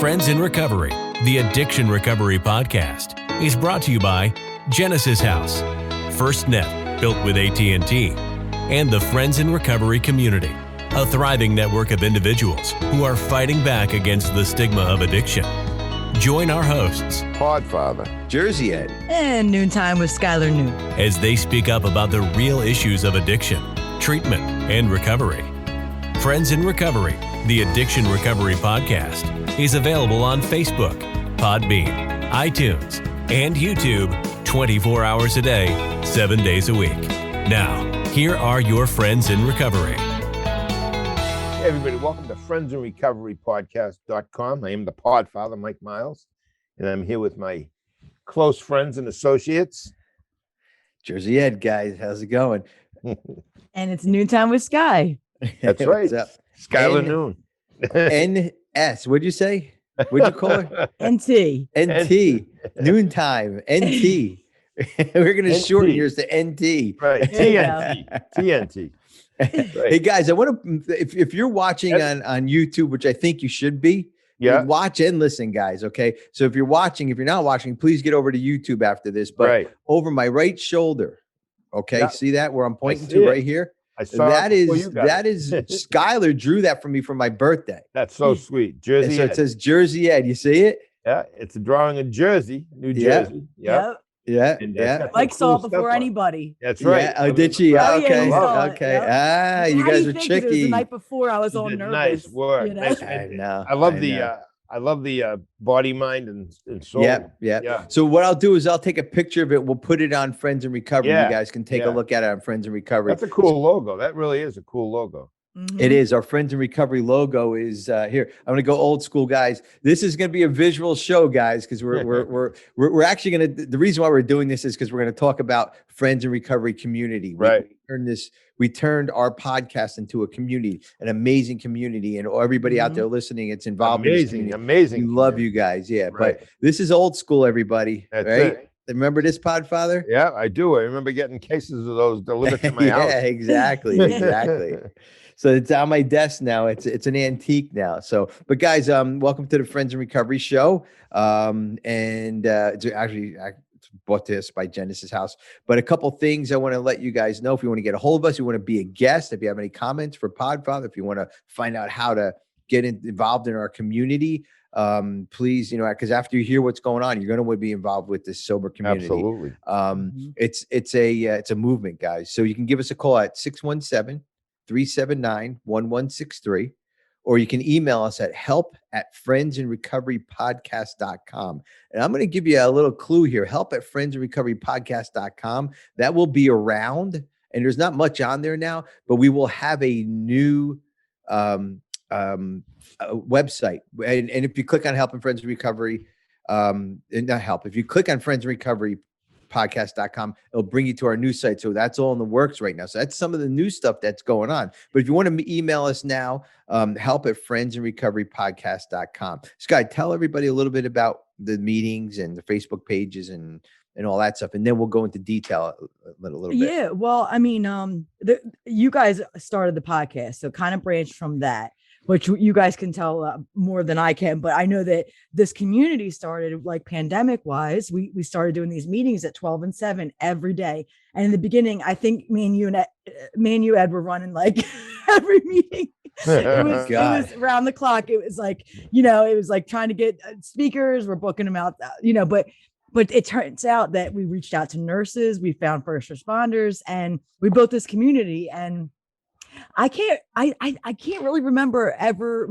Friends in Recovery, the Addiction Recovery Podcast, is brought to you by Genesis House, FirstNet, built with AT&T, and the Friends in Recovery community, a thriving network of individuals who are fighting back against the stigma of addiction. Join our hosts, Podfather, Jersey Ed, and Noontime with Skylar Noon, as they speak up about the real issues of addiction, treatment, and recovery. Friends in Recovery, the Addiction Recovery Podcast, is available on Facebook, Podbean, iTunes, and YouTube 24 hours a day, 7 days a week. Now, here are your friends in recovery. Hey everybody, welcome to Friends in Recovery Podcast.com. I am the Podfather, Mike Miles, and I'm here with my close friends and associates. Jersey Ed, guys, how's it going? and it's Noontime with Sky. That's right. Skylar Noon. NS, what'd you say? What'd you call her? NT. NT. Noontime. NT. We're going to shorten yours to NT. Right. TNT. TNT. Right. Hey, guys, I want to, if you're watching on YouTube, which I think you should be, watch and listen, guys, okay? So if you're not watching, please get over to YouTube after this. But over my right shoulder, okay, see that where I'm pointing to right here? I saw that is Skylar drew that for me for my birthday. That's so sweet. Jersey. So it says Jersey Ed. You see it? Yeah, it's a drawing of Jersey, New Jersey. Yep. Yeah. Mike saw it before anybody. That's right. Yeah. Oh, did she? Oh, okay. Yeah, okay. Yep. Ah, you guys are tricky. It was the night before. I was all nervous. Nice work. You know? I know. I love the body, mind, and soul. Yeah. So what I'll do is I'll take a picture of it. We'll put it on Friends in Recovery. You guys can take a look at it on Friends in Recovery. That's a cool logo. That really is a cool logo. Mm-hmm. It is. Our Friends in Recovery logo is here. I'm going to go old school, guys. This is going to be a visual show, guys, because we're actually going to. The reason why we're doing this is because we're going to talk about Friends in Recovery community. Right. We turned our podcast into a community, an amazing community, and everybody out there listening, it's involved. Amazing. We love you guys. Yeah, right. But this is old school, everybody. That's right. It. Remember this, Podfather? Yeah, I do. I remember getting cases of those delivered to my house. Yeah, exactly. So it's on my desk now. It's an antique now. So, but guys, welcome to the Friends in Recovery show. It's actually brought to us by Genesis House. But a couple things I want to let you guys know. If you want to get a hold of us, you want to be a guest, if you have any comments for Podfather, if you want to find out how to get involved in our community, please, because after you hear what's going on, you're going to be involved with this sober community. Absolutely. It's a movement, guys. So you can give us a call at 617-379-1163, or you can email us at help@friendsinrecoverypodcast.com. And I'm going to give you a little clue here. help@friendsinrecoverypodcast.com. That will be around, and there's not much on there now, but we will have a new website. And if you click on Help and Friends in Recovery, if you click on Friends in Recovery podcast.com, it'll bring you to our new site. So that's all in the works right now. So that's some of the new stuff that's going on. But if you want to email us now, help@friendsinrecoverypodcast.com. Sky, tell everybody a little bit about the meetings and the Facebook pages and all that stuff. And then we'll go into detail a little bit. Yeah. Well, I mean, you guys started the podcast, so kind of branched from that, which you guys can tell more than I can. But I know that this community started like pandemic wise. We started doing these meetings at 12 and 7 every day. And in the beginning, I think me and you, Ed, were running like every meeting. It was around the clock. It was like, it was like trying to get speakers. We're booking them out, but it turns out that we reached out to nurses. We found first responders, and we built this community. And I can't really remember ever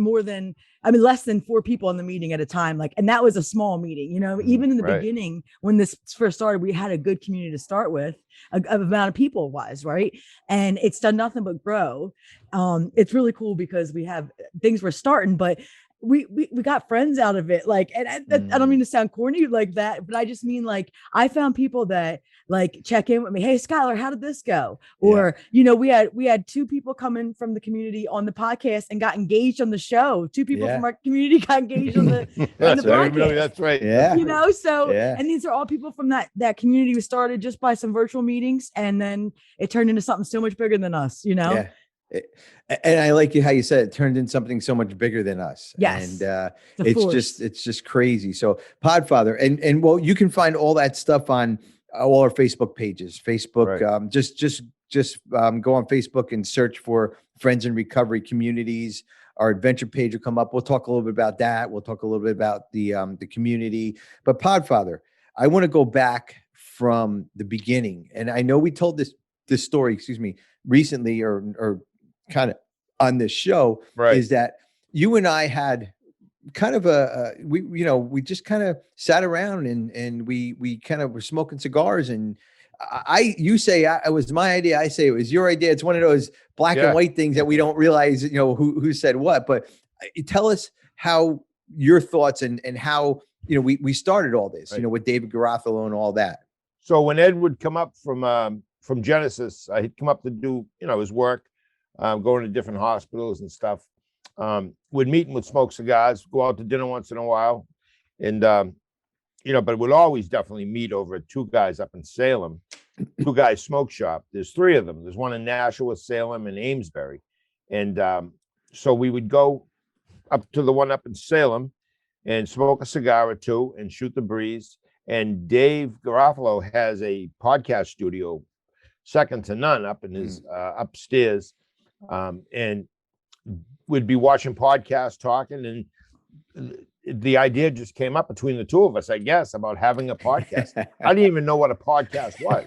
less than 4 people in the meeting at a time. And that was a small meeting, even in the beginning, when this first started, we had a good community to start with, amount of people wise. Right. And it's done nothing but grow. It's really cool because we have things we're starting, but we got friends out of it. And I don't mean to sound corny like that, but I just mean I found people that check in with me. Hey, Skylar, how did this go? Or, we had 2 people coming from the community on the podcast and got engaged on the show. 2 people from our community got engaged on the podcast. That's right. Yeah. And these are all people from that community who started just by some virtual meetings. And then it turned into something so much bigger than us, Yeah. And I like how you said it turned into something so much bigger than us. Yes. And It's it's just crazy. So Podfather, and well, you can find all that stuff on all our Facebook pages. Facebook, Right. just go on Facebook and search for Friends in Recovery Communities. Our adventure page will come up. We'll talk a little bit about that. We'll talk a little bit about the community. But Podfather, I want to go back from the beginning. And I know we told this story, excuse me, recently or kind of on this show, Right. is that you and I had kind of we just kind of sat around and we kind of were smoking cigars, and you say it was my idea, I say it was your idea. It's one of those black and white things that we don't realize, who said what. But tell us how your thoughts and how we started all this, Right. with David Garofalo and all that. So when Ed would come up from Genesis, he'd come up to do his work, going to different hospitals and stuff. Would meet and would smoke cigars, go out to dinner once in a while, and but would always definitely meet over at Two Guys up in Salem, Two Guys Smoke Shop. There's three of them. There's one in Nashua, Salem, and Amesbury, and so we would go up to the one up in Salem and smoke a cigar or two and shoot the breeze. And Dave Garofalo has a podcast studio, second to none, up in his upstairs, and we'd be watching podcasts, talking, and the idea just came up between the two of us, I guess, about having a podcast. I didn't even know what a podcast was.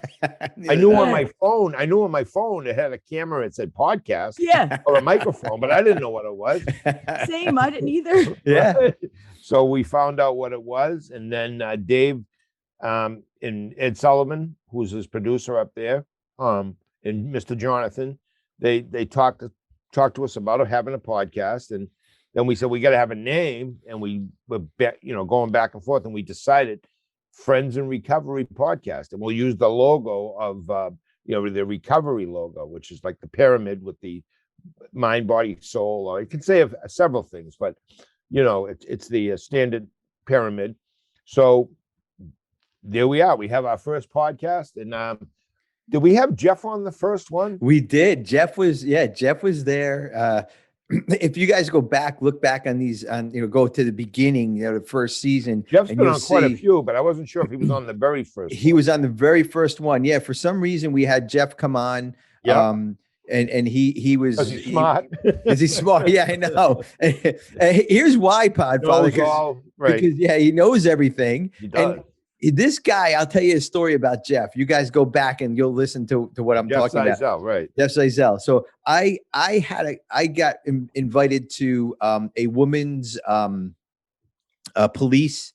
I knew on my phone it had a camera. It said podcast, or a microphone, but I didn't know what it was. Same, I didn't either. Yeah. So we found out what it was, and then Dave and Ed Sullivan, who's his producer up there, and Mr. Jonathan, they talked to us about having a podcast, and then we said we got to have a name, and we were going back and forth, and we decided Friends in Recovery Podcast, and we'll use the logo of the recovery logo, which is like the pyramid with the mind, body, soul, or it can say several things, but it's the standard pyramid. So there we are. We have our first podcast, and did we have Jeff on the first one? We did. Jeff was there. If you guys look back on these, go to the beginning, the first season. Jeff's been on quite a few, but I wasn't sure if he was on the very first. He was on the very first one. Yeah. For some reason, we had Jeff come on. Yeah. And he was. Is he smart? Is he smart? Yeah, I know. And here's why, Podfather. Right. Because he knows everything. He does. And this guy, I'll tell you a story about Jeff. You guys go back and you'll listen to what I'm talking about. Right. Jeff Seisel. So I got invited to a women's police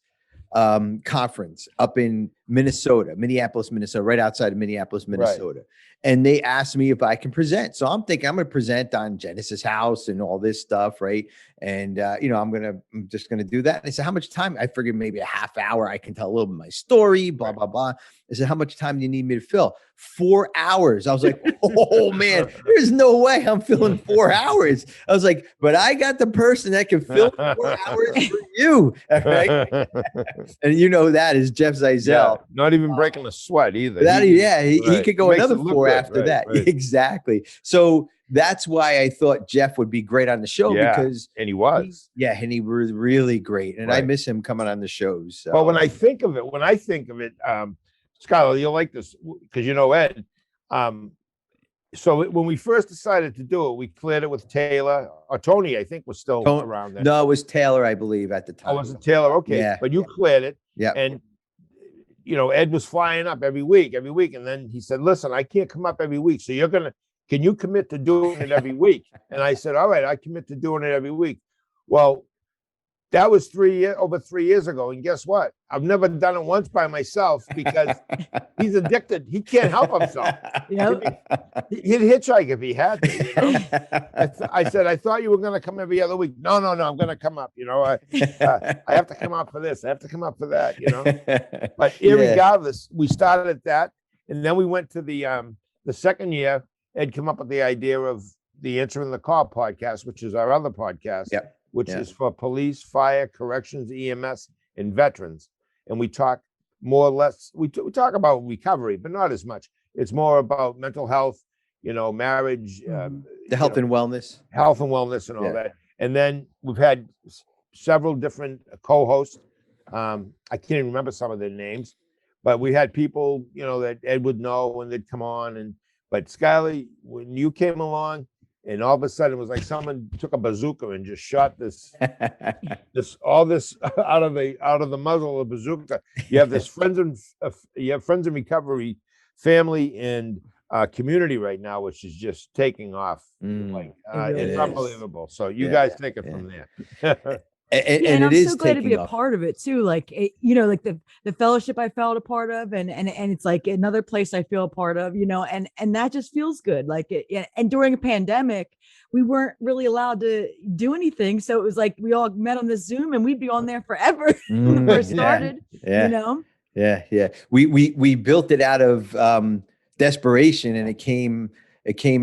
conference up in Minneapolis, Minnesota, right outside of Minneapolis, Minnesota. Right. And they asked me if I can present. So I'm thinking I'm going to present on Genesis House and all this stuff, right? And I'm just going to do that. And I said, how much time? I figured maybe a half hour. I can tell a little bit of my story, blah, blah, blah. I said, how much time do you need me to fill? 4 hours. I was like, oh man, there's no way I'm filling 4 hours. I was like, but I got the person that can fill 4 hours for you. Right? And that is Jeff Seisel. Yeah, not even breaking a sweat either. He could go another 4 after that. Right. Exactly. So that's why I thought Jeff would be great on the show, because and he was. And he was really great. And I miss him coming on the shows. So. Well, when I think of it, Skylar, you'll like this because Ed. So when we first decided to do it, we cleared it with Taylor or Tony, I think was still around then. No, it was Taylor, I believe, at the time. Oh, was it Taylor? Okay. Yeah. But you cleared it. Yeah. And Ed was flying up every week. And then he said, listen, I can't come up every week. So can you commit to doing it every week? And I said, all right, I commit to doing it every week. Well, that was over 3 years ago. And guess what? I've never done it once by myself because he's addicted. He can't help himself. He'd hitchhike if he had to. I said, I thought you were going to come every other week. No, I'm going to come up. I have to come up for this. I have to come up for that. But irregardless, we started at that. And then we went to the second year. Ed came up with the idea of the Answering the Call podcast, which is our other podcast. Yep. Which is for police, fire, corrections, EMS, and veterans. And we talk more or less, we talk about recovery, but not as much. It's more about mental health marriage, The health and wellness. health and wellness and all Yeah. that. And then we've had several different co-hosts. I can't even remember some of their names, but we had people, that Ed would know when they'd come on. But Skylar, when you came along, and all of a sudden it was like someone took a bazooka and just shot this out of the muzzle of the bazooka. You have this friends in recovery family and community right now, which is just taking off. It It's is. unbelievable. So you Yeah, guys take it from there. And I'm it is so glad to be taking a off. part of it too. Like, like the fellowship I felt a part of, and it's like another place I feel a part of, and that just feels good. Like and during a pandemic, we weren't really allowed to do anything. So it was like, we all met on this Zoom and we'd be on there forever when we first started, Yeah. We built it out of desperation, and it came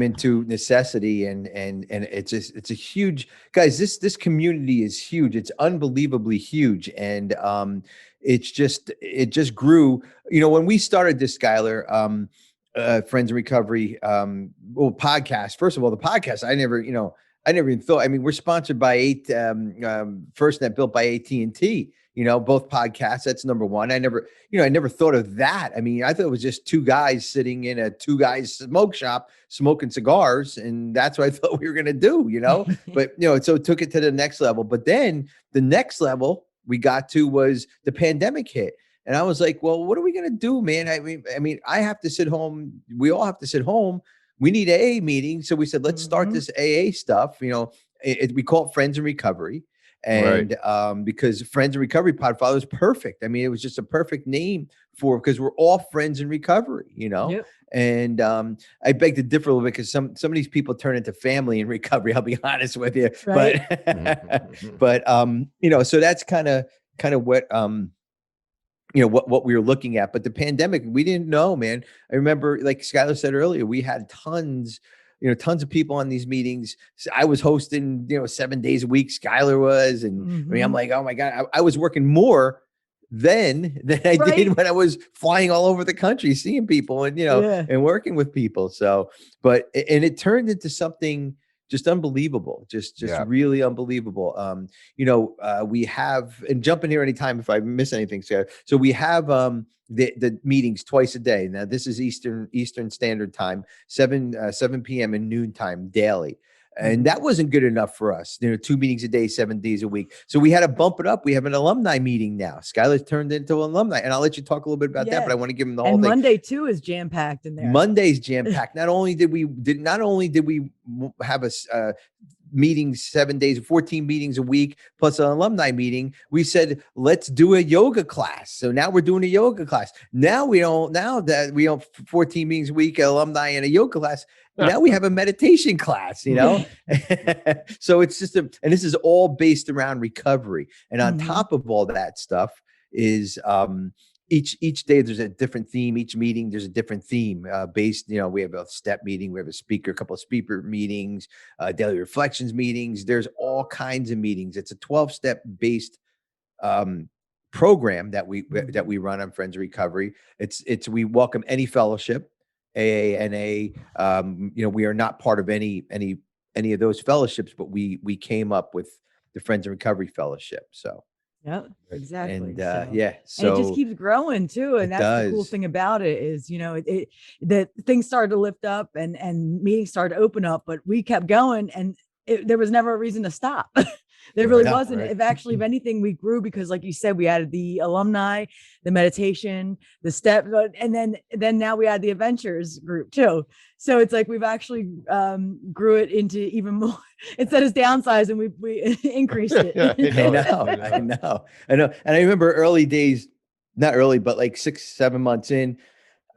into necessity, and it's a huge, guys, this community is huge. It's unbelievably huge. And it just grew. When we started this, Skylar, Friends in Recovery, podcast. First of all, the podcast, I never even thought. I mean, we're sponsored by FirstNet, built by AT&T. Both podcasts. That's number one. I never thought of that. I mean, I thought it was just two guys sitting in a two guys smoke shop smoking cigars, and that's what I thought we were going to do. But so it took it to the next level. But then the next level we got to was the pandemic hit. And I was like, well, what are we going to do, man? I mean, I have to sit home. We all have to sit home. We need AA meetings. So we said, let's start this AA stuff. We call it Friends in Recovery. And because Friends in Recovery Pod Father is perfect. I mean, it was just a perfect name because we're all friends in recovery, Yep. And I beg to differ a little bit, because some of these people turn into family in recovery. I'll be honest with you. Right. But so that's kind of what what we were looking at. But the pandemic, we didn't know, man. I remember, like Skylar said earlier, we had tons of people on these meetings. I was hosting, 7 days a week. Skylar was, and I mean, I'm like, oh my God, I was working more then than I did when I was flying all over the country, seeing people and, and working with people. So, and it turned into something just unbelievable, just really unbelievable. We have, and jump in here anytime if I miss anything, Sarah. So we have the meetings twice a day. Now this is Eastern Standard Time, 7 p.m. and noon time daily. And that wasn't good enough for us, 2 meetings a day, 7 days a week. So we had to bump it up. We have an alumni meeting now. Skylar's turned into an alumni, and I'll let you talk a little bit about that, but I want to give him the whole thing. Monday too is jam-packed in there. Monday's jam-packed. Not only did we have a meeting 7 days, 14 meetings a week, plus an alumni meeting, we said, let's do a yoga class. So now we're doing a yoga class. Now that we have 14 meetings a week, alumni and a yoga class, now we have a meditation class, So it's just and this is all based around recovery. And on top of all that stuff is each day there's a different theme. Each meeting there's a different theme based. We have a step meeting, we have a couple of speaker meetings, daily reflections meetings. There's all kinds of meetings. It's a 12-step based program that we run on Friends of Recovery. We welcome any fellowship, AA, NA. We are not part of any of those fellowships, but we came up with the Friends of Recovery Fellowship. So. Yeah, exactly. And so so it just keeps growing too. And that's the cool thing about it is, that things started to lift up and meetings started to open up, but we kept going, and there was never a reason to stop. There really wasn't. If anything, we grew because, like you said, we added the alumni, the meditation, the step, and then now we add the adventures group too. So it's like we've actually grew it into even more. Instead of downsizing, we increased it. I know. And I remember early days, not early, but like 6-7 months in,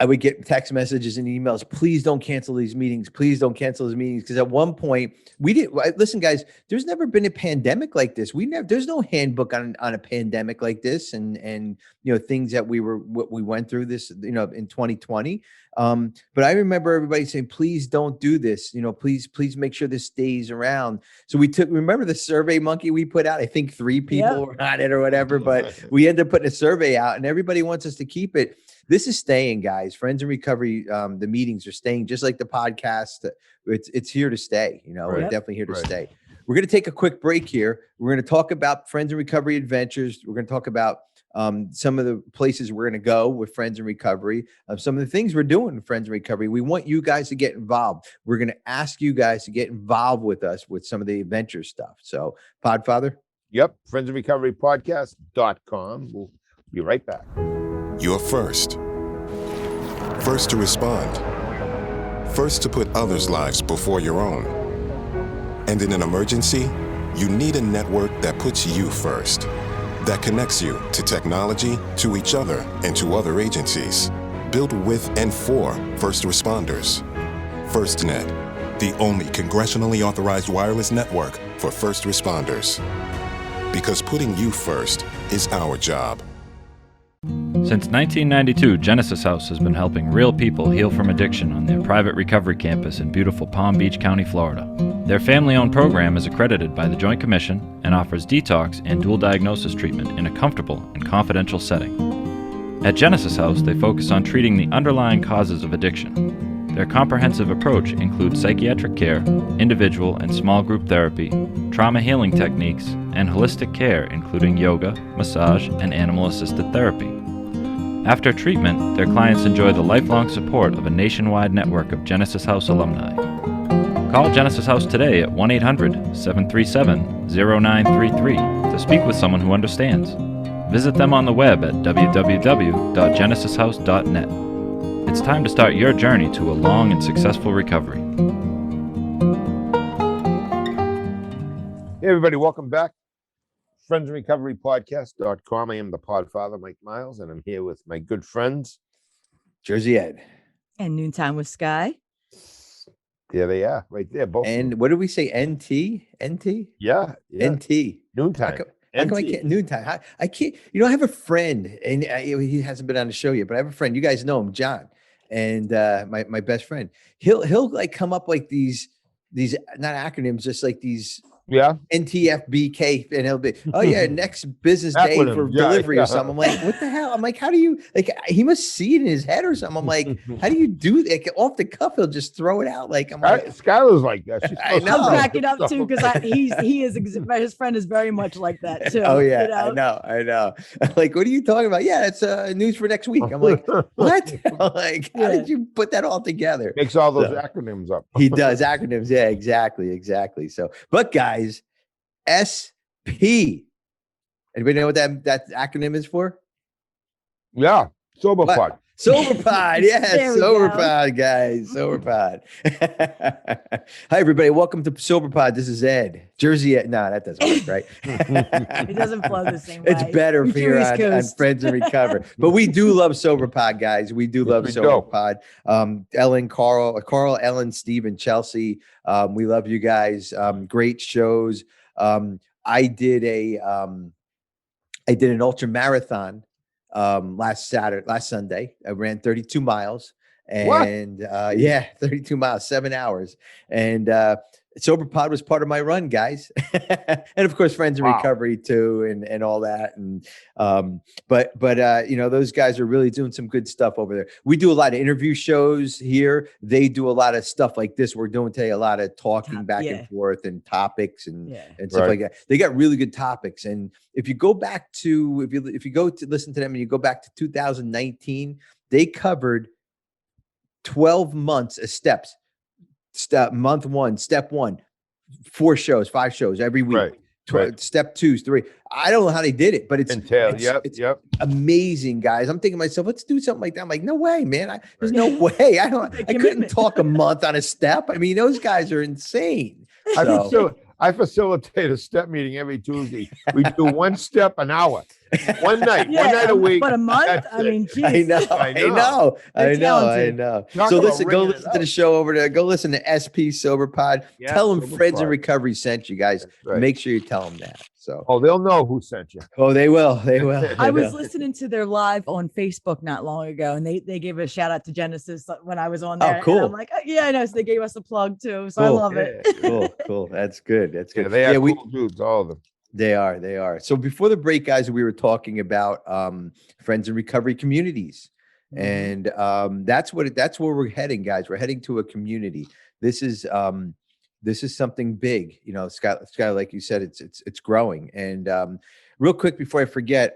I would get text messages and emails. Please don't cancel these meetings. Please don't cancel these meetings. Because at one point listen, guys, there's never been a pandemic like this. There's no handbook on a pandemic like this. And things that we went through this, in 2020. But I remember everybody saying, please don't do this. Please make sure this stays around. So remember the Survey Monkey we put out? I think 3 people were on it or whatever, but we ended up putting a survey out and everybody wants us to keep it. This is staying, guys. Friends in Recovery, the meetings are staying just like the podcast. It's here to stay. You know, we're Right. definitely here to Right. stay. We're going to take a quick break here. We're going to talk about Friends in Recovery Adventures. We're going to talk about some of the places we're going to go with Friends in Recovery, some of the things we're doing with Friends in Recovery. We want you guys to get involved. We're going to ask you guys to get involved with us with some of the adventure stuff. So, Podfather? Yep. Friends of Recovery Podcast.com. We'll be right back. You're first. First to respond. First to put others' lives before your own. And in an emergency, you need a network that puts you first, that connects you to technology, to each other, and to other agencies. Built with and for first responders. FirstNet, the only congressionally authorized wireless network for first responders. Because putting you first is our job. Since 1992, Genesis House has been helping real people heal from addiction on their private recovery campus in beautiful Palm Beach County, Florida. Their family-owned program is accredited by the Joint Commission and offers detox and dual diagnosis treatment in a comfortable and confidential setting. At Genesis House, they focus on treating the underlying causes of addiction. Their comprehensive approach includes psychiatric care, individual and small group therapy, trauma healing techniques, and holistic care including yoga, massage, and animal-assisted therapy. After treatment, their clients enjoy the lifelong support of a nationwide network of Genesis House alumni. Call Genesis House today at 1-800-737-0933 to speak with someone who understands. Visit them on the web at www.genesishouse.net. It's time to start your journey to a long and successful recovery. Hey, everybody. Welcome back. Friends in Recovery Podcast.com. I am the Podfather, Mike Miles, and I'm here with my good friends. Jersey Ed. And Noontime with Sky. There they are, right there. Both. And what did we say? NT? yeah. NT. Noontime. How come I can't noontime? I can't. You know, I have a friend, and he hasn't been on the show yet, but I have a friend. You guys know him, John, and my best friend. He'll like come up like these not acronyms, just like these. Yeah. NTFBK, and he'll be, oh yeah, next business day Acronym, for yeah, delivery yeah. or something. I'm like, what the hell? I'm like, how do you, like, he must see it in his head or something. I'm like, how do you do that? Like, off the cuff, he'll just throw it out. Like, I'm like, Skylar's like that. She's I know. I'm cracking up too because his friend is very much like that too. oh yeah, you know? I know. Like, what are you talking about? Yeah, it's news for next week. I'm like, what? I'm like, how did you put that all together? Makes all those So, acronyms up. He does acronyms. Yeah, exactly. So, but guys, SP. Anybody know what that acronym is for? Yeah. Sober What? Pod. SoberPod, yes, There we SoberPod, guys, SoberPod. Hi, everybody. Welcome to SoberPod. This is Ed. Jersey Ed. No, that doesn't work, right? It doesn't flow the same way. It's better We're here East on Coast. Friends in Recovery. But we do love SoberPod, guys. We do love we do. SoberPod. Ellen, Carl, Ellen, Steve, and Chelsea. We love you guys. Great shows. I did an ultra marathon last Sunday. I ran 32 miles and 32 miles, 7 hours. And SoberPod was part of my run, guys. And of course, Friends in Recovery too, and all that. And but you know, those guys are really doing some good stuff over there. We do a lot of interview shows here. They do a lot of stuff like this. We're doing today a lot of talking back and forth and topics and stuff like that. They got really good topics. And if you go back to if you go to listen to them and you go back to 2019, they covered 12 months of steps. Month one, step one, 5 shows every week. Right. Step 2, 3. I don't know how they did it, but it's amazing, guys. I'm thinking to myself, let's do something like that. I'm like, no way, man. There's no way. I couldn't talk a month on a step. I mean, those guys are insane. I facilitate a step meeting every Tuesday. We do one step an hour, one night a week. But a month? I mean, geez. I know. So listen, go listen to the show go listen to SP SoberPod. Yeah, tell them SoberPod. Friends in Recovery sent you guys. Right. Make sure you tell them that. So, they'll know who sent you. Oh, they will. They will. I was listening to their live on Facebook not long ago, and they gave a shout out to Genesis when I was on there. Oh, cool. And I'm like, I know. So they gave us a plug too. So I love it. Cool. That's good. Yeah, they are cool dudes, all of them. They are. So before the break, guys, we were talking about Friends in Recovery communities. And that's where we're heading, guys. We're heading to a community. This is something big, you know, Scott, like you said, it's growing. And real quick before I forget,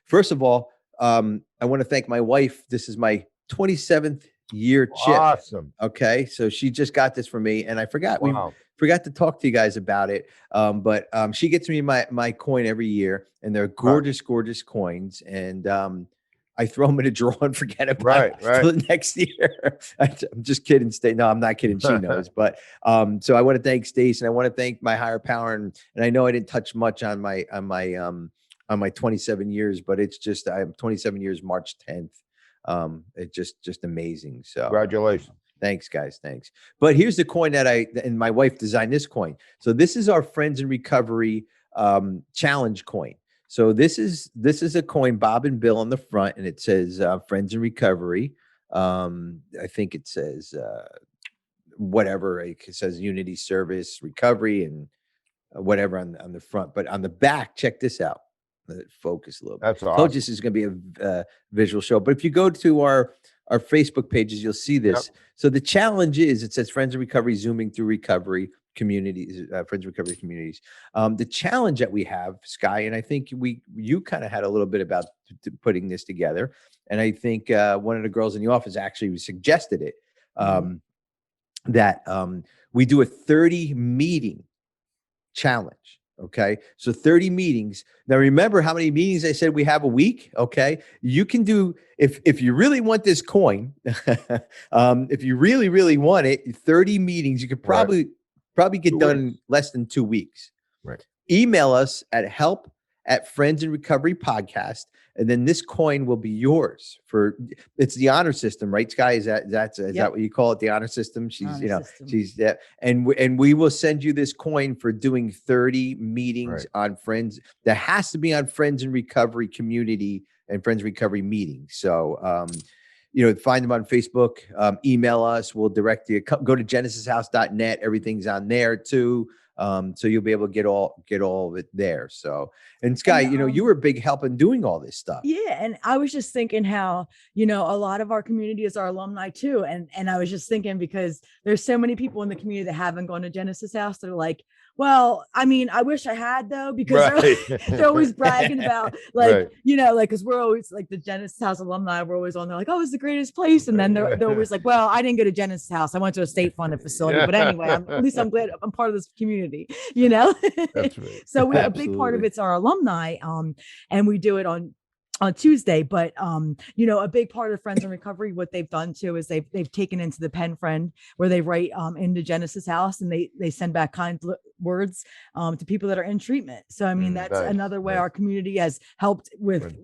first of all, I want to thank my wife. This is my 27th year chip. Awesome. Okay. So she just got this for me, and I forgot, Wow. we forgot to talk to you guys about it. But she gets me my coin every year, and they're gorgeous, gorgeous coins. And I throw them in a drawer and forget about it till the next year. I'm just kidding, Stace. No, I'm not kidding. She knows. But so I want to thank Stace, and I want to thank my higher power. And I know I didn't touch much on my 27 years, but it's just, I'm 27 years, March 10th. It's just amazing. So Congratulations. Thanks, guys. Thanks. But here's the coin that and my wife designed this coin. So this is our Friends in Recovery challenge coin. So this is a coin, Bob and Bill on the front, and it says Friends in Recovery. I think it says whatever. It says Unity Service Recovery and whatever on the front. But on the back, check this out. Let it focus a little bit. That's awesome. Told you this is going to be a visual show. But if you go to our Facebook pages, you'll see this. Yep. So the challenge is, it says Friends in Recovery, zooming through recovery communities, Friends in Recovery communities. The challenge that we have, Sky, and I think you kind of had a little bit about putting this together. And I think one of the girls in the office actually suggested it, that we do a 30 meeting challenge. Okay. So 30 meetings. Now, remember how many meetings I said we have a week? Okay. You can do, if you really want this coin, if you really, really want it, 30 meetings, you could probably get done in less than 2 weeks. Right. Email us at help@Friends in Recovery Podcast. And then this coin will be yours it's the honor system, right, Sky? Is that what you call it? The honor system? She's and we will send you this coin for doing 30 meetings on Friends. That has to be on Friends in Recovery community and Friends in Recovery meetings. So, find them on Facebook, email us. We'll direct you. Go to genesishouse.net. Everything's on there too. So you'll be able to get all of it there. So, and Sky, you were a big help in doing all this stuff. Yeah. And I was just thinking how, a lot of our community is our alumni too. And I was just thinking, because there's so many people in the community that haven't gone to Genesis House. They're like, well, I mean, I wish I had though, because they're always bragging about because we're always like the Genesis House alumni. We're always on there like, oh, it's the greatest place. And then they're always like, well, I didn't go to Genesis House. I went to a state funded facility, but anyway, at least I'm glad I'm part of this community, That's right. So a big part of it's our alumni. And we do it on Tuesday, but a big part of Friends in Recovery, what they've done too is they've taken into the pen friend where they write into Genesis House, and they send back kind words to people that are in treatment. So I mean that's another way our community has helped with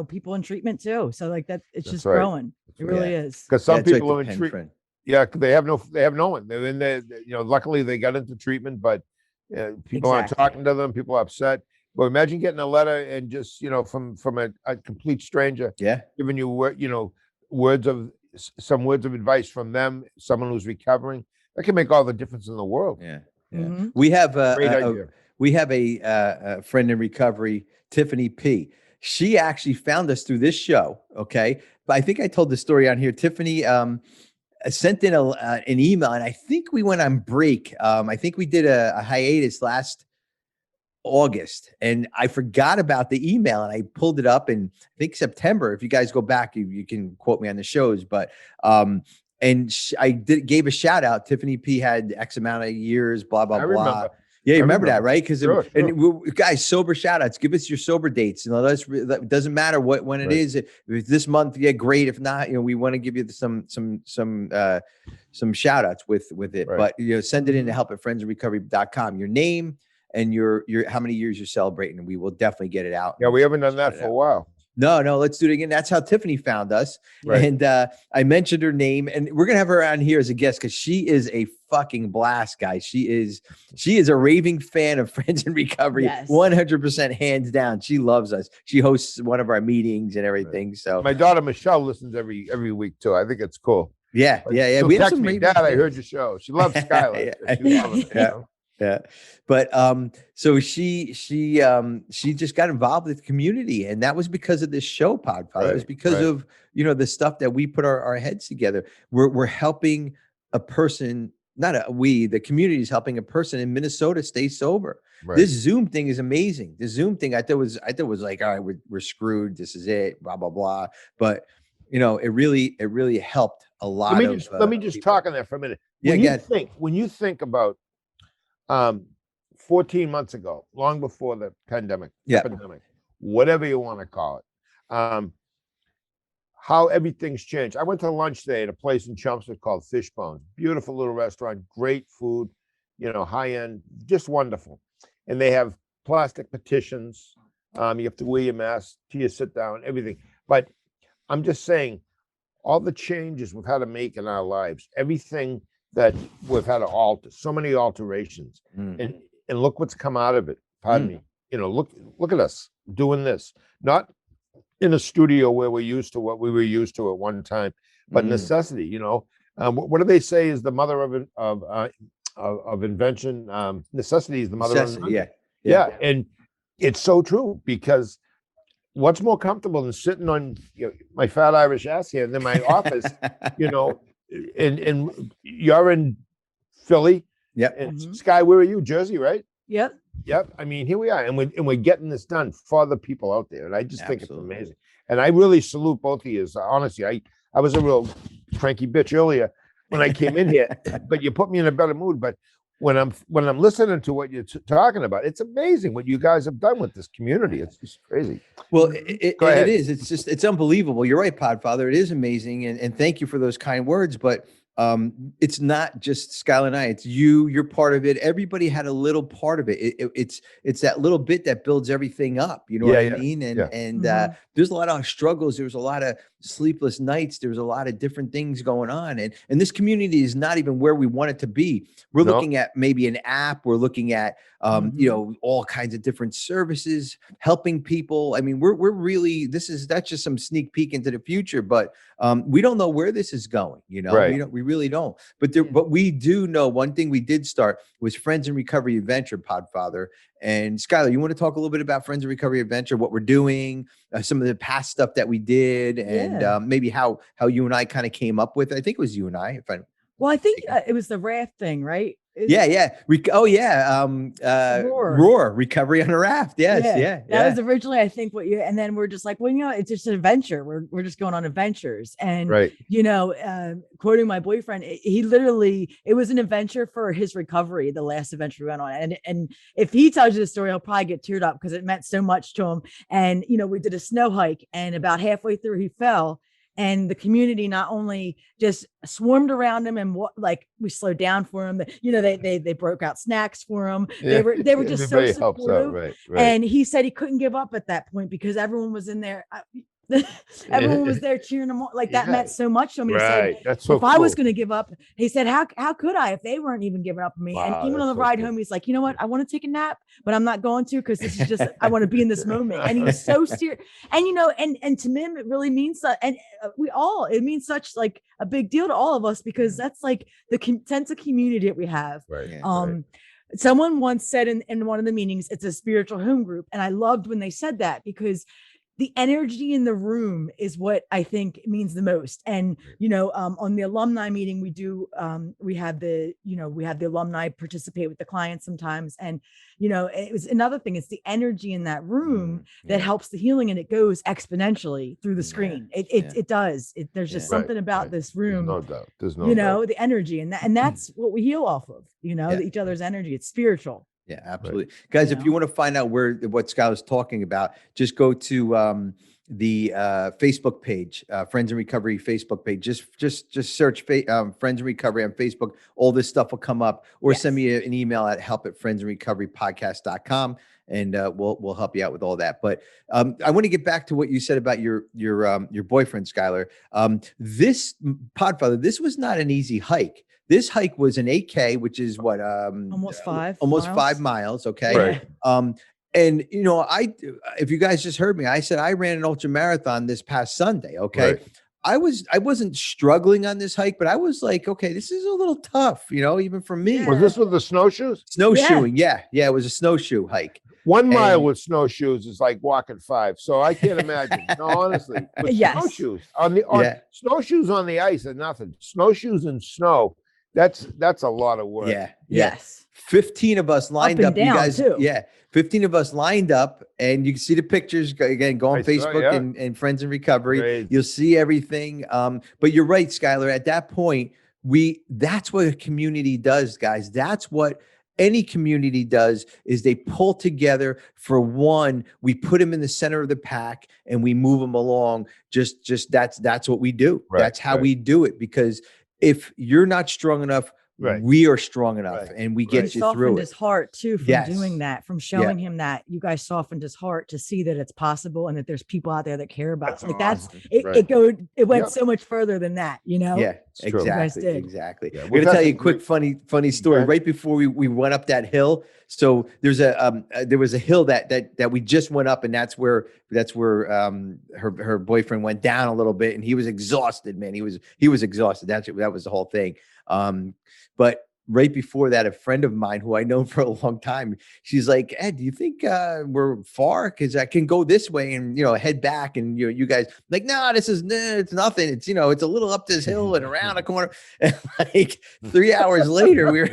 people in treatment too. So like that, it's just growing. It really is. Because some people are in treatment. Yeah, they have no one. They're in there. Luckily they got into treatment, but people aren't talking to them. People are upset. But imagine getting a letter and just, from a complete stranger, giving you, words of advice from them, someone who's recovering. That can make all the difference in the world. Yeah. Mm-hmm. We have a friend in recovery, Tiffany P. She actually found us through this show. Okay. But I think I told the story on here. Tiffany sent in an email, and I think we went on break. I think we did a hiatus last August, and I forgot about the email, and I pulled it up in I think September. If you guys go back, you can quote me on the shows, but I gave a shout out. Tiffany P had X amount of years, blah blah blah. Yeah, you remember that, right? Because guys, sober shout outs. Give us your sober dates. It doesn't matter when it is. If it's this month, great. If not, we want to give you some shout outs with it. Right. But send it in to help@friendsinrecovery.com. Your name and your how many years you're celebrating, and we will definitely get it out. Yeah, we haven't done that for a while. No, let's do it again. That's how Tiffany found us. Right. And I mentioned her name, and we're gonna have her on here as a guest because she is a fucking blast, guys. She is a raving fan of Friends in Recovery, 100% hands down. She loves us. She hosts one of our meetings and everything. Right. So my daughter Michelle listens every week too. I think it's cool. Yeah. We have some Dad, I heard your show. She loves Skylar. Yeah. Yeah. But so she just got involved with the community, and that was because of this show, Podfather. It was because of, you know, the stuff that we put our heads together. We're helping a person, the community is helping a person in Minnesota stay sober. This Zoom thing is amazing. The Zoom thing I thought was like, all right, we're screwed. This is it, blah, blah, blah. But you know, it really helped a lot. Let me just talk on that for a minute. When you think about 14 months ago, long before the epidemic, whatever you want to call it, how everything's changed. I went to lunch today at a place in Chelmsford called Fishbones. Beautiful little restaurant, great food, you know, high end, just wonderful. And they have plastic partitions. You have to wear your mask till you sit down, everything. But I'm just saying, all the changes we've had to make in our lives, everything that we've had to alter, so many alterations, and look what's come out of it. Pardon me. You know, look at us doing this, not in a studio where we're used to what we were used to at one time, but necessity. You know, what do they say is the mother of invention? Necessity is the mother of invention. Yeah, and it's so true, because what's more comfortable than sitting on my fat Irish ass here in my office, you know, and you're in Philly. Yep. And Sky, where are you? Jersey, right? Yep. Yep. I mean, here we are, and we're getting this done for the people out there, and I just think it's amazing. And I really salute both of you. Honestly, I was a real cranky bitch earlier when I came in here, but you put me in a better mood. But when I'm listening to what you're talking about, it's amazing what you guys have done with this community. It's just crazy. Well, it is. It's unbelievable. You're right, Podfather. It is amazing, and thank you for those kind words. But it's not just Skylar and I. It's you. You're part of it. Everybody had a little part of it. It's that little bit that builds everything up. You know what I mean? And there's a lot of struggles. There was a lot of sleepless nights. There was a lot of different things going on. And this community is not even where we want it to be. We're looking at maybe an app. We're looking at you know, all kinds of different services, helping people. I mean, we're really, that's just some sneak peek into the future, but we don't know where this is going. You know, we really don't. But we do know one thing we did start was Friends in Recovery Adventure, Podfather. And Skylar, you want to talk a little bit about Friends in Recovery Adventure, what we're doing, some of the past stuff that we did, and maybe how you and I kind of came up with it. I think it was you and I. Well, I think it was the raft thing, right? Roar, recovery on a raft. Yes, that was originally, I think, and then we're just like, well, you know, it's just an adventure. We're just going on adventures, and you know, quoting my boyfriend, it was an adventure for his recovery. The last adventure we went on, and if he tells you the story, he'll probably get teared up because it meant so much to him. And you know, we did a snow hike, and about halfway through, he fell. And the community not only just swarmed around him and we slowed down for him, you know, they broke out snacks for him. They were just so supportive. And he said he couldn't give up at that point because everyone was in there. Everyone was there cheering him on. Like that meant so much to me. He said, that's so if I was going to give up, he said, how could I if they weren't even giving up on me? Wow, and even on the ride home, he's like, you know what? I want to take a nap, but I'm not going to because this is just I want to be in this moment. And he was so serious. And you know, and to him, it really means that. And it means such like a big deal to all of us because that's like the sense of community that we have. Someone once said in one of the meetings, it's a spiritual home group, and I loved when they said that because the energy in the room is what I think means the most. And, you know, on the alumni meeting, we have the alumni participate with the clients sometimes. And, you know, it was another thing. It's the energy in that room that helps the healing, and it goes exponentially through the screen. It does. There's just something about this room. There's no doubt. There's no you doubt. know, the energy and that's what we heal off of, you know, each other's energy. It's spiritual. Yeah, absolutely. Guys, if you want to find out what Scott was talking about, just go to the Facebook page, Friends in Recovery Facebook page. Just search Friends in Recovery on Facebook. All this stuff will come up, or send me an email at help@friendsinrecoverypodcast.com, and we'll help you out with all that. But I want to get back to what you said about your boyfriend, Skylar. This Podfather, this was not an easy hike. This hike was an 8K, which is what almost 5 miles. Okay. And you know, if you guys just heard me, I said I ran an ultra marathon this past Sunday. Okay. I wasn't struggling on this hike, but I was like, okay, this is a little tough, even for me. Was this with the snowshoes? Snowshoeing? Yeah, it was a snowshoe hike. 1 mile And- with snowshoes is like walking 5. So I can't imagine. No, honestly, with Yes. snowshoes on snowshoes on the ice are nothing. Snowshoes in snow, that's a lot of work. Yeah. Yes. 15 of us lined and up. You down, guys, too. 15 of us lined up, and you can see the pictures. Again, go on I saw, Facebook yeah. and Friends in Recovery. Great. You'll see everything. But you're right, Skylar. At that point, that's what a community does, guys. That's what any community does, is they pull together for one. We put them in the center of the pack and we move them along. Just that's what we do. Right, That's how right. we do it, because if you're not strong enough, Right. we are strong enough, Right. and we Right. get You you through softened it. his heart too from Yes. doing that, from showing him that. You guys softened his heart to see that it's possible and that there's people out there that care about it. Like awesome. it Right. it went Yep. so much further than that, Yeah, It's true. You guys exactly. did. Exactly. Yeah, I'm well, gonna tell you a that's quick funny story. ahead. Right before we went up that hill, so there's there was a hill that we just went up, and that's where her boyfriend went down a little bit, and he was exhausted, man. He was exhausted. That was the whole thing. But right before that, a friend of mine who I know for a long time, she's like, Ed, do you think we're far? Because I can go this way and, head back. And, you guys like, no, it's nothing. It's, it's a little up this hill and around a corner. And like 3 hours later, we were,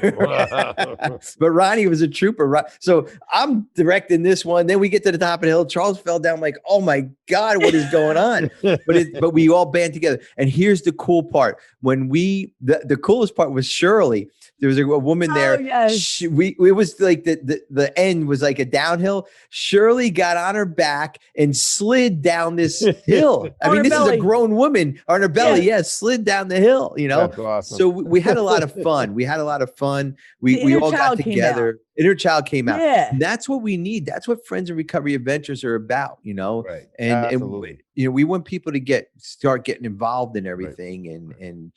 but Ronnie was a trooper. So I'm directing this one. Then we get to the top of the hill. Charles fell down. I'm like, oh my God, what is going on? But we all band together. And here's the cool part. When the coolest part was Shirley. There was a woman there. Oh, yes. It was like the end was like a downhill. Shirley got on her back and slid down this hill. I On mean, her this is belly. a grown woman on her belly. Yeah. Yeah, slid down the hill, That's awesome. So we had a lot of fun. We The we inner all got child came together. Inner child came out. Yeah. And that's what we need. That's what Friends in Recovery Adventures are about, Right. And Absolutely. we want people to start getting involved in everything and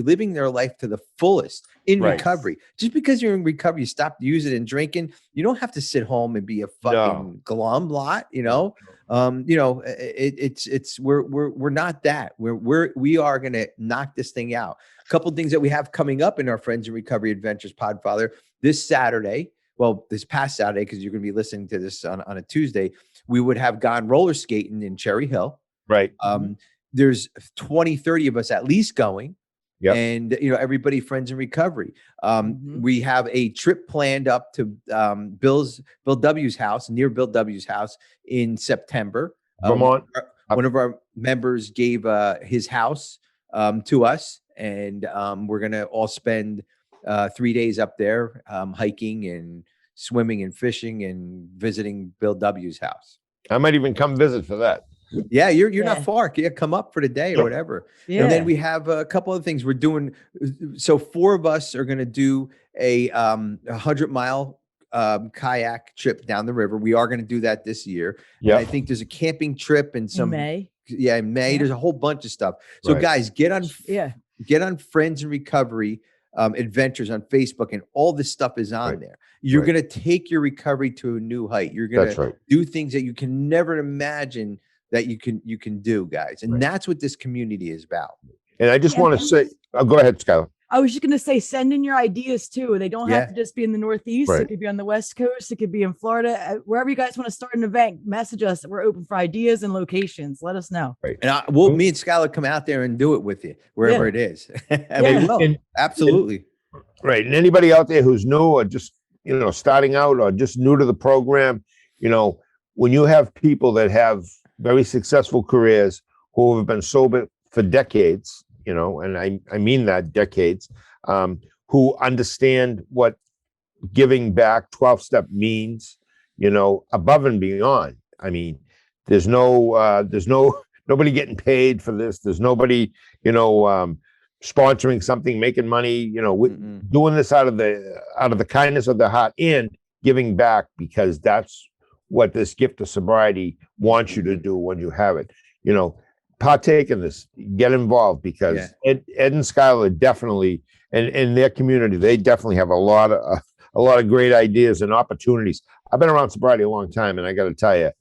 living their life to the fullest in Right. recovery. Just because you're in recovery, you stop using and drinking, you don't have to sit home and be a fucking glum lot, we're not that. We are going to knock this thing out. A couple of things that we have coming up in our Friends in Recovery Adventures, Podfather, this past Saturday, because you're going to be listening to this on a Tuesday, we would have gone roller skating in Cherry Hill. Right. There's 20, 30 of us at least going. Yep. And, everybody Friends in Recovery. We have a trip planned up to Bill W's house, near Bill W's house in September. Vermont. One of our members gave his house to us, and we're going to all spend 3 days up there hiking and swimming and fishing and visiting Bill W's house. I might even come visit for that. Yeah, you're not far. Yeah, come up for the day or whatever. Yeah. And then we have a couple of things we're doing. So 4 of us are going to do a 100-mile kayak trip down the river. We are going to do that this year. Yeah. I think there's a camping trip and some May. Yeah, in May. Yeah. There's a whole bunch of stuff. So Right. guys, get on Yeah. Friends in Recovery Adventures on Facebook, and all this stuff is on Right. there. You're Right. going to take your recovery to a new height. You're going That's to right. do things that you can never imagine that you can do, guys. And Right. that's what this community is about. And I just Yeah, want to say, go ahead, Skylar. I was just going to say, send in your ideas too. They don't have to just be in the Northeast. Right. It could be on the West Coast. It could be in Florida. Wherever you guys want to start an event, message us. We're open for ideas and locations. Let us know. Right. And me and Skylar come out there and do it with you wherever it is. And Yeah. we will. And- Absolutely. Right. And anybody out there who's new or just, starting out or just new to the program, when you have people that have very successful careers who have been sober for decades, and I mean that decades, who understand what giving back 12-step means, above and beyond. I mean, there's nobody getting paid for this. There's nobody, sponsoring something, making money, doing this out of the kindness of their heart and giving back, because that's what this gift of sobriety wants you to do when you have it. Partake in this, get involved, because Ed and Skylar definitely, and in their community, they definitely have a lot of great ideas and opportunities. I've been around sobriety a long time, and I got to tell you,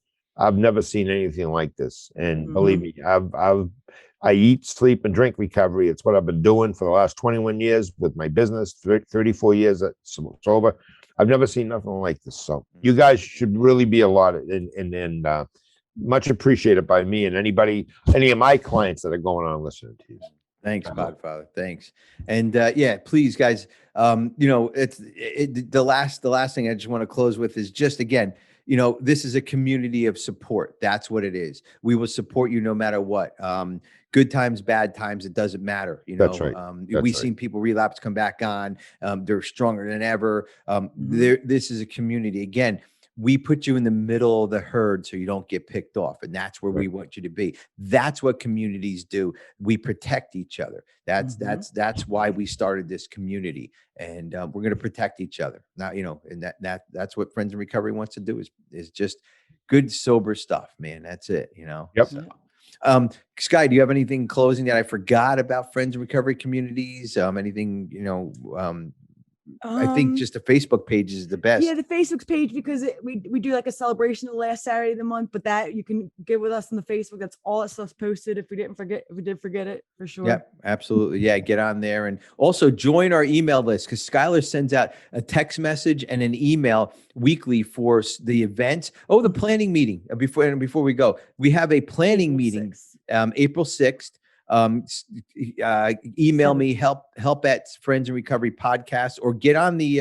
I've never seen anything like this. And believe me, I eat, sleep, and drink recovery. It's what I've been doing for the last 21 years with my business, 34 years sober. I've never seen nothing like this. So you guys should really be allotted and much appreciated by me and any of my clients that are going on listening to you. Thanks, Podfather. Thanks. And yeah, please, guys. The last thing I just want to close with is just, again, this is a community of support. That's what it is. We will support you no matter what. Good times, bad times, it doesn't matter. That's right. We've seen people relapse, come back on. They're stronger than ever. This is a community. Again, we put you in the middle of the herd so you don't get picked off. And that's where we want you to be. That's what communities do. We protect each other. That's why we started this community. And we're going to protect each other. Now, and that's what Friends in Recovery wants to do is just good, sober stuff, man. That's it, Yep. So, Sky, do you have anything closing that I forgot about Friends in Recovery communities? Anything, I think just the Facebook page is the best. Yeah, the Facebook page, because we do like a celebration the last Saturday of the month, but that you can get with us on the Facebook. That's all that stuff's posted. If we did forget it, for sure. Yeah, absolutely. Yeah, get on there and also join our email list, because Skylar sends out a text message and an email weekly for the event. Oh, the planning meeting. Before we go, we have a planning meeting, April 6th. Email me help at Friends in Recovery podcast, or get on the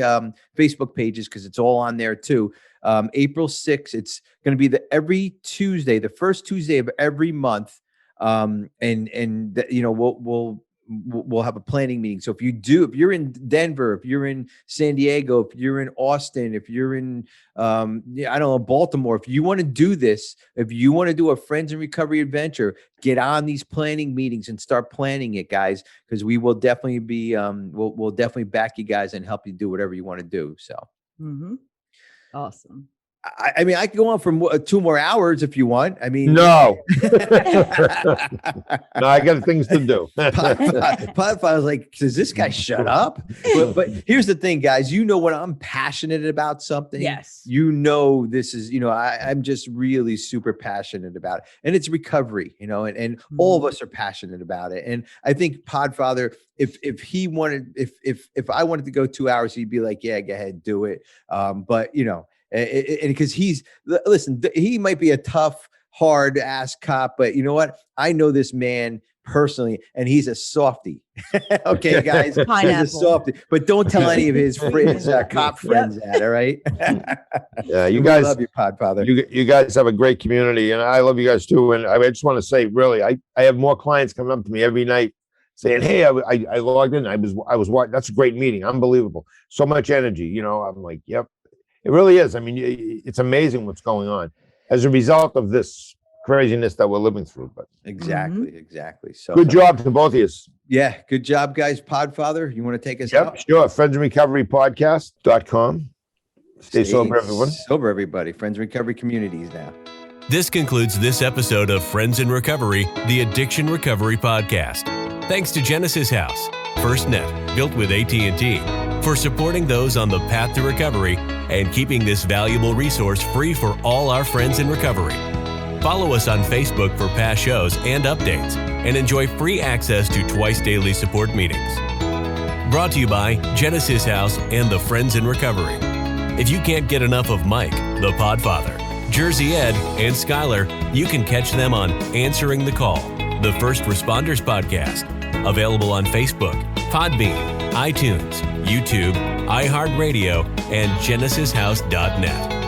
Facebook pages, because it's all on there too. April 6th, it's going to be every Tuesday, the first Tuesday of every month. We'll have a planning meeting. So if you're in Denver, if you're in San Diego, if you're in Austin, if you're in, Baltimore, if you want to do this, if you want to do a Friends in Recovery adventure, get on these planning meetings and start planning it, guys, because we will definitely be, we'll definitely back you guys and help you do whatever you want to do. So. Awesome. I mean, I could go on for 2 more hours if you want. I mean, no, no, I got things to do. I was like, does this guy shut up? But here's the thing, guys. When I'm passionate about something, yes, this is, I'm just really super passionate about it, and it's recovery, and all of us are passionate about it. And I think Podfather, if I wanted to go 2 hours, he'd be like, yeah, go ahead, do it. But and because he might be a tough, hard ass cop, but you know what? I know this man personally, and he's a softie. Okay, guys, he's a softie, but don't tell any of his friends, cop friends that. All right. Yeah, you guys love your Podfather. You guys have a great community, and I love you guys too. And I just want to say, really, I have more clients coming up to me every night saying, "Hey, I logged in. I was watching. That's a great meeting. Unbelievable. So much energy." I'm like, "Yep." It really is. I mean, it's amazing what's going on as a result of this craziness that we're living through. But exactly. So good job to both of you. Yeah, good job, guys. Podfather, you want to take us out? Yep, sure. friendsandrecoverypodcast.com. Stay sober, everyone. Sober, everybody. Friends and Recovery communities now. This concludes this episode of Friends in Recovery, the Addiction Recovery Podcast. Thanks to Genesis House, FirstNet, built with AT&T, for supporting those on the path to recovery and keeping this valuable resource free for all our friends in recovery. Follow us on Facebook for past shows and updates, and enjoy free access to twice daily support meetings. Brought to you by Genesis House and the Friends in Recovery. If you can't get enough of Mike, the Podfather, Jersey Ed, and Skylar, you can catch them on Answering the Call, the First Responders Podcast, available on Facebook, Podbean, iTunes, YouTube, iHeartRadio, and GenesisHouse.net.